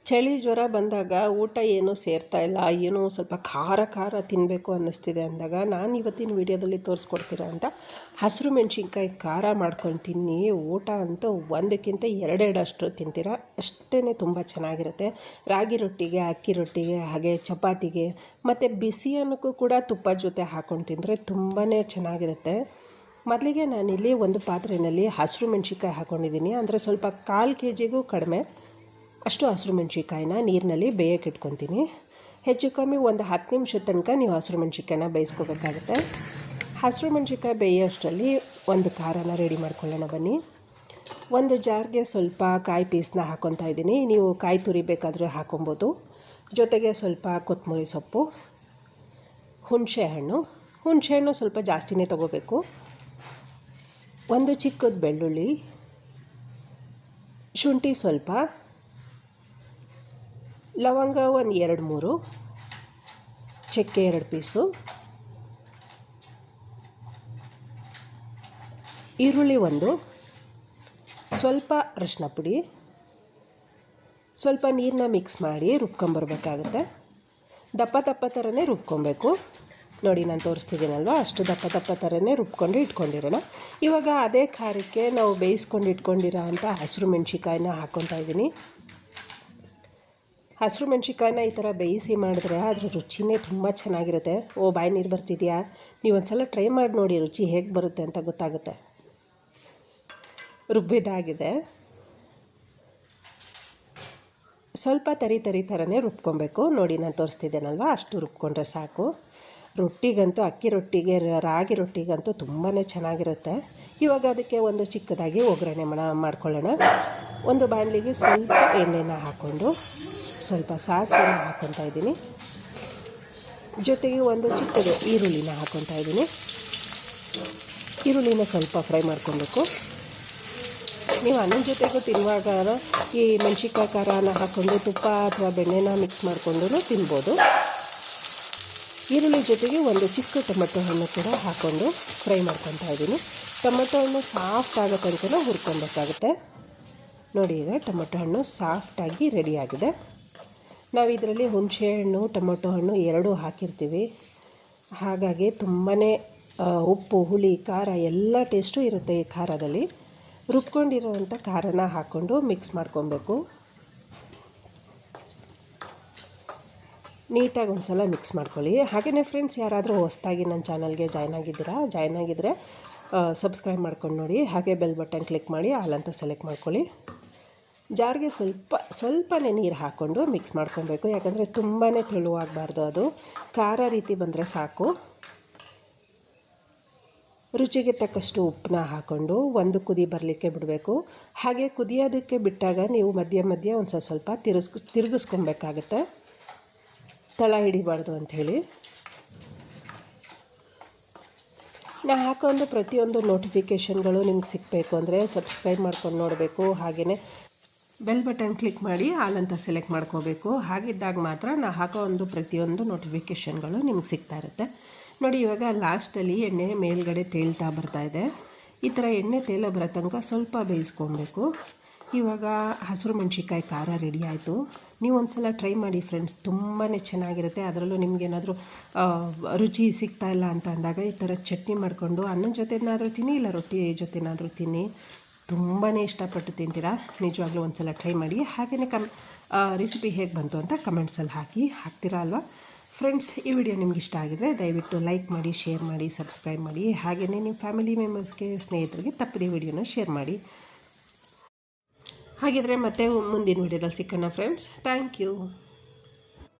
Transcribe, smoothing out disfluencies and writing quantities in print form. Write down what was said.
ಚಳಿ ಜ್ವರ ಬಂದಾಗ ಊಟ ಏನೂ ಸೇರ್ತಾ ಇಲ್ಲ, ಏನೋ ಸ್ವಲ್ಪ ಖಾರ ಖಾರ ತಿನ್ನಬೇಕು ಅನ್ನಿಸ್ತಿದೆ ಅಂದಾಗ ನಾನು ಇವತ್ತಿನ ವೀಡಿಯೋದಲ್ಲಿ ತೋರಿಸ್ಕೊಡ್ತೀರಾ ಅಂತ ಹಸಿರು ಮೆಣಸಿನ್ಕಾಯಿ ಖಾರ ಮಾಡ್ಕೊಂಡು ತಿನ್ನಿ. ಊಟ ಅಂತೂ ಒಂದಕ್ಕಿಂತ ಎರಡೆರಡಷ್ಟು ತಿಂತೀರಾ, ಅಷ್ಟೇ ತುಂಬ ಚೆನ್ನಾಗಿರುತ್ತೆ. ರಾಗಿ ರೊಟ್ಟಿಗೆ, ಅಕ್ಕಿ ರೊಟ್ಟಿಗೆ, ಹಾಗೆ ಚಪಾತಿಗೆ ಮತ್ತು ಬಿಸಿ ಅನ್ನಕ್ಕೂ ಕೂಡ ತುಪ್ಪದ ಜೊತೆ ಹಾಕ್ಕೊಂಡು ತಿಂದರೆ ತುಂಬಾ ಚೆನ್ನಾಗಿರುತ್ತೆ. ಮೊದಲಿಗೆ ನಾನಿಲ್ಲಿ ಒಂದು ಪಾತ್ರೆಯಲ್ಲಿ ಹಸಿರು ಮೆಣಸಿನ್ಕಾಯಿ ಹಾಕ್ಕೊಂಡಿದ್ದೀನಿ, ಅಂದರೆ ಸ್ವಲ್ಪ 1/4 kgಗೂ ಕಡಿಮೆ ಅಷ್ಟು ಹಸಿರು ಮೆಣಸಿನ್ಕಾಯಿನ ನೀರಿನಲ್ಲಿ ಬೇಯಕ್ಕೆ ಇಟ್ಕೊತೀನಿ. ಹೆಚ್ಚು ಕಮ್ಮಿ ಒಂದು 10 ನಿಮಿಷದ ತನಕ ನೀವು ಹಸಿರು ಮೆಣಸಿನ್ಕಾಯಿನ ಬೇಯಿಸ್ಕೋಬೇಕಾಗುತ್ತೆ. ಹಸಿರು ಮೆಣಸಿನ್ಕಾಯಿ ಬೇಯೋಷ್ಟರಲ್ಲಿ ಒಂದು ಖಾರನ ರೆಡಿ ಮಾಡ್ಕೊಳ್ಳೋಣ ಬನ್ನಿ. ಒಂದು ಜಾರ್ಗೆ ಸ್ವಲ್ಪ ಕಾಯಿ ಪೀಸನ್ನ ಹಾಕ್ಕೊತಾ ಇದ್ದೀನಿ. ನೀವು ಕಾಯಿ ತುರಿ ಬೇಕಾದರೆ ಹಾಕೊಬೋದು. ಜೊತೆಗೆ ಸ್ವಲ್ಪ ಕೊತ್ತಂಬರಿ ಸೊಪ್ಪು, ಹುಣಸೆಹಣ್ಣು ಸ್ವಲ್ಪ ಜಾಸ್ತಿನೇ ತೊಗೋಬೇಕು, ಒಂದು ಚಿಕ್ಕದ ಬೆಳ್ಳುಳ್ಳಿ, ಶುಂಠಿ ಸ್ವಲ್ಪ, ಲವಂಗ ಒಂದು 2-3, ಚಕ್ಕೆ 2 ಪೀಸು, ಈರುಳ್ಳಿ ಒಂದು, ಸ್ವಲ್ಪ ಅರಿಶಿನ ಪುಡಿ, ಸ್ವಲ್ಪ ನೀರನ್ನ ಮಿಕ್ಸ್ ಮಾಡಿ ರುಬ್ಕೊಂಬರ್ಬೇಕಾಗುತ್ತೆ. ದಪ್ಪ ಥರನೇ ರುಬ್ಕೊಬೇಕು. ನೋಡಿ ನಾನು ತೋರಿಸ್ತಿದ್ದೀನಲ್ವ, ಅಷ್ಟು ದಪ್ಪ ಥರನೇ ರುಬ್ಕೊಂಡು ಇಟ್ಕೊಂಡಿರೋಣ. ಇವಾಗ ಅದೇ ಖಾರಕ್ಕೆ ನಾವು ಬೇಯಿಸ್ಕೊಂಡು ಇಟ್ಕೊಂಡಿರೋ ಅಂಥ ಹಸಿರು ಮೆಣಸಿನ್ಕಾಯಿನ ಹಾಕ್ಕೊತಾ ಇದ್ದೀನಿ. ಹಸಿರು ಮೆಣಸಿನ್ಕಾಯಿನ ಈ ಥರ ಬೇಯಿಸಿ ಮಾಡಿದ್ರೆ ಅದರ ರುಚಿನೇ ತುಂಬ ಚೆನ್ನಾಗಿರುತ್ತೆ. ಬಾಯಿ ನೀರು ಬರ್ತಿದೆಯಾ? ನೀವು ಒಂದು ಸಲ ಟ್ರೈ ಮಾಡಿ ನೋಡಿ, ರುಚಿ ಹೇಗೆ ಬರುತ್ತೆ ಅಂತ ಗೊತ್ತಾಗುತ್ತೆ. ರುಬ್ಬಿದಾಗಿದೆ, ಸ್ವಲ್ಪ ತರಿ ಥರನೇ ರುಬ್ಕೊಬೇಕು. ನೋಡಿ ನಾನು ತೋರಿಸ್ತಿದ್ದೇನಲ್ವ, ಅಷ್ಟು ರುಬ್ಕೊಂಡ್ರೆ ಸಾಕು. ರೊಟ್ಟಿಗಂತೂ, ಅಕ್ಕಿ ರೊಟ್ಟಿಗೆ, ರಾಗಿ ರೊಟ್ಟಿಗಂತೂ ತುಂಬಾ ಚೆನ್ನಾಗಿರುತ್ತೆ. ಇವಾಗ ಅದಕ್ಕೆ ಒಂದು ಚಿಕ್ಕದಾಗಿ ಒಗ್ಗರಣೆ ಮಾಡ್ಕೊಳ್ಳೋಣ. ಒಂದು ಬಾಣಲಿಗೆ ಸ್ವಲ್ಪ ಎಣ್ಣೆನ ಹಾಕ್ಕೊಂಡು ಸ್ವಲ್ಪ ಸಾಸಿವೆನ ಹಾಕ್ಕೊತಾ ಇದ್ದೀನಿ. ಜೊತೆಗೆ ಒಂದು ಚಿಕ್ಕದು ಈರುಳ್ಳಿನ ಹಾಕ್ಕೊತಾ ಇದ್ದೀನಿ. ಈರುಳ್ಳಿನ ಸ್ವಲ್ಪ ಫ್ರೈ ಮಾಡ್ಕೊಬೇಕು. ನೀವು ಅನ್ನ ಜೊತೆಗೂ ತಿನ್ನುವಾಗ ಈ ಮೆಣಸಿನ್ಕಾಯಿ ಖಾರನ ಹಾಕ್ಕೊಂಡು ತುಪ್ಪ ಅಥವಾ ಬೆಣ್ಣೆನ ಮಿಕ್ಸ್ ಮಾಡಿಕೊಂಡು ತಿನ್ಬೋದು. ಈರುಳ್ಳಿ ಜೊತೆಗೆ ಒಂದು ಚಿಕ್ಕ ಟೊಮೆಟೊ ಹಣ್ಣು ಕೂಡ ಹಾಕ್ಕೊಂಡು ಫ್ರೈ ಮಾಡ್ಕೊತಾ ಇದ್ದೀನಿ. ಟೊಮೆಟೊ ಹಣ್ಣು ಸಾಫ್ಟ್ ಆಗೋ ತನಕ ಹುರ್ಕೊಬೇಕಾಗುತ್ತೆ. ನೋಡಿ, ಈಗ ಟೊಮೆಟೊ ಹಣ್ಣು ಸಾಫ್ಟಾಗಿ ರೆಡಿಯಾಗಿದೆ. ನಾವು ಇದರಲ್ಲಿ ಹುಣಸೆಹಣ್ಣು, ಟೊಮೆಟೊ ಹಣ್ಣು ಎರಡೂ ಹಾಕಿರ್ತೀವಿ. ಹಾಗಾಗಿ ತುಂಬಾ ಉಪ್ಪು, ಹುಳಿ, ಖಾರ ಎಲ್ಲ ಟೇಸ್ಟು ಇರುತ್ತೆ ಈ ಖಾರದಲ್ಲಿ. ರುಬ್ಕೊಂಡಿರೋವಂಥ ಖಾರನ ಹಾಕ್ಕೊಂಡು ಮಿಕ್ಸ್ ಮಾಡ್ಕೊಬೇಕು. ನೀಟಾಗಿ ಒಂದು ಸಲ ಮಿಕ್ಸ್ ಮಾಡ್ಕೊಳ್ಳಿ. ಹಾಗೆಯೇ ಫ್ರೆಂಡ್ಸ್, ಯಾರಾದರೂ ಹೊಸದಾಗಿ ನನ್ನ ಚಾನಲ್ಗೆ ಜಾಯ್ನ್ ಆಗಿದ್ದರೆ ಸಬ್ಸ್ಕ್ರೈಬ್ ಮಾಡ್ಕೊಂಡು ನೋಡಿ. ಹಾಗೆ ಬೆಲ್ ಬಟನ್ ಕ್ಲಿಕ್ ಮಾಡಿ ಆಲ್ ಅಂತ ಸೆಲೆಕ್ಟ್ ಮಾಡ್ಕೊಳ್ಳಿ. ಜಾರ್ಗೆ ಸ್ವಲ್ಪನೇ ನೀರು ಹಾಕ್ಕೊಂಡು ಮಿಕ್ಸ್ ಮಾಡ್ಕೊಬೇಕು. ಯಾಕಂದರೆ ತುಂಬಾ ತೆಳುವಾಗಬಾರ್ದು, ಅದು ಖಾರ ರೀತಿ ಬಂದರೆ ಸಾಕು. ರುಚಿಗೆ ತಕ್ಕಷ್ಟು ಉಪ್ಪನ್ನ ಹಾಕ್ಕೊಂಡು ಒಂದು ಕುದಿ ಬರಲಿಕ್ಕೆ ಬಿಡಬೇಕು. ಹಾಗೆ ಕುದಿಯೋದಕ್ಕೆ ಬಿಟ್ಟಾಗ ನೀವು ಮಧ್ಯ ಒಂದು ಸ್ವಲ್ಪ ತಿರುಗಿಸ್ಕೊಬೇಕಾಗತ್ತೆ, ತಳ ಹಿಡಿಬಾರ್ದು ಅಂಥೇಳಿ. ನಾ ಹಾಕೋಂದು ಪ್ರತಿಯೊಂದು ನೋಟಿಫಿಕೇಷನ್ಗಳು ನಿಮ್ಗೆ ಸಿಗಬೇಕು ಅಂದರೆ ಸಬ್ಸ್ಕ್ರೈಬ್ ಮಾಡ್ಕೊಂಡು ನೋಡಬೇಕು. ಹಾಗೆಯೇ ಬೆಲ್ ಬಟನ್ ಕ್ಲಿಕ್ ಮಾಡಿ ಆಲ್ ಅಂತ ಸೆಲೆಕ್ಟ್ ಮಾಡ್ಕೋಬೇಕು. ಹಾಗಿದ್ದಾಗ ಮಾತ್ರ ನಾ ಹಾಕೋ ಒಂದು ಪ್ರತಿಯೊಂದು ನೋಟಿಫಿಕೇಷನ್ಗಳು ನಿಮ್ಗೆ ಸಿಗ್ತಾ ಇರುತ್ತೆ. ನೋಡಿ, ಇವಾಗ ಲಾಸ್ಟಲ್ಲಿ ಎಣ್ಣೆ ಮೇಲ್ಗಡೆ ತೇಳ್ತಾ ಬರ್ತಾಯಿದೆ. ಈ ಥರ ಎಣ್ಣೆ ತೇಲ ಬರೋ ತನಕ ಸ್ವಲ್ಪ ಬೇಯಿಸ್ಕೊಬೇಕು. ಇವಾಗ ಹಸಿರು ಮೆಣಸಿನ್ಕಾಯಿ ಖಾರ ರೆಡಿ ಆಯಿತು. ನೀವು ಒಂದು ಸಲ ಟ್ರೈ ಮಾಡಿ ಫ್ರೆಂಡ್ಸ್, ತುಂಬಾ ಚೆನ್ನಾಗಿರುತ್ತೆ. ಅದರಲ್ಲೂ ನಿಮಗೇನಾದರೂ ರುಚಿ ಸಿಗ್ತಾ ಇಲ್ಲ ಅಂತ ಅಂದಾಗ ಈ ಥರ ಚಟ್ನಿ ಮಾಡಿಕೊಂಡು ಅನ್ನದ ಜೊತೆನಾದರೂ ತಿನ್ನಿ, ಇಲ್ಲ ರೊಟ್ಟಿ ಜೊತೆನಾದರೂ ತಿನ್ನಿ, ತುಂಬಾ ಇಷ್ಟಪಟ್ಟು ತಿಂತೀರಾ. ನಿಜವಾಗ್ಲೂ ಒಂದು ಸಲ ಟ್ರೈ ಮಾಡಿ. ಹಾಗೆಯೇ ರೆಸಿಪಿ ಹೇಗೆ ಬಂತು ಅಂತ ಕಮೆಂಟ್ಸಲ್ಲಿ ಹಾಕ್ತೀರಾ ಅಲ್ವಾ ಫ್ರೆಂಡ್ಸ್. ಈ ವಿಡಿಯೋ ನಿಮ್ಗೆ ಇಷ್ಟ ಆಗಿದರೆ ದಯವಿಟ್ಟು ಲೈಕ್ ಮಾಡಿ, ಶೇರ್ ಮಾಡಿ, ಸಬ್ಸ್ಕ್ರೈಬ್ ಮಾಡಿ. ಹಾಗೆಯೇ ನಿಮ್ಮ ಫ್ಯಾಮಿಲಿ ಮೆಂಬರ್ಸ್ಗೆ, ಸ್ನೇಹಿತರಿಗೆ ತಪ್ಪದೇ ವಿಡಿಯೋನ ಶೇರ್ ಮಾಡಿ. ಹಾಗಿದ್ರೆ ಮತ್ತೆ ಮುಂದಿನ ವಿಡಿಯೋದಲ್ಲಿ ಸಿಕ್ಕೋಣ ಫ್ರೆಂಡ್ಸ್. Thank you.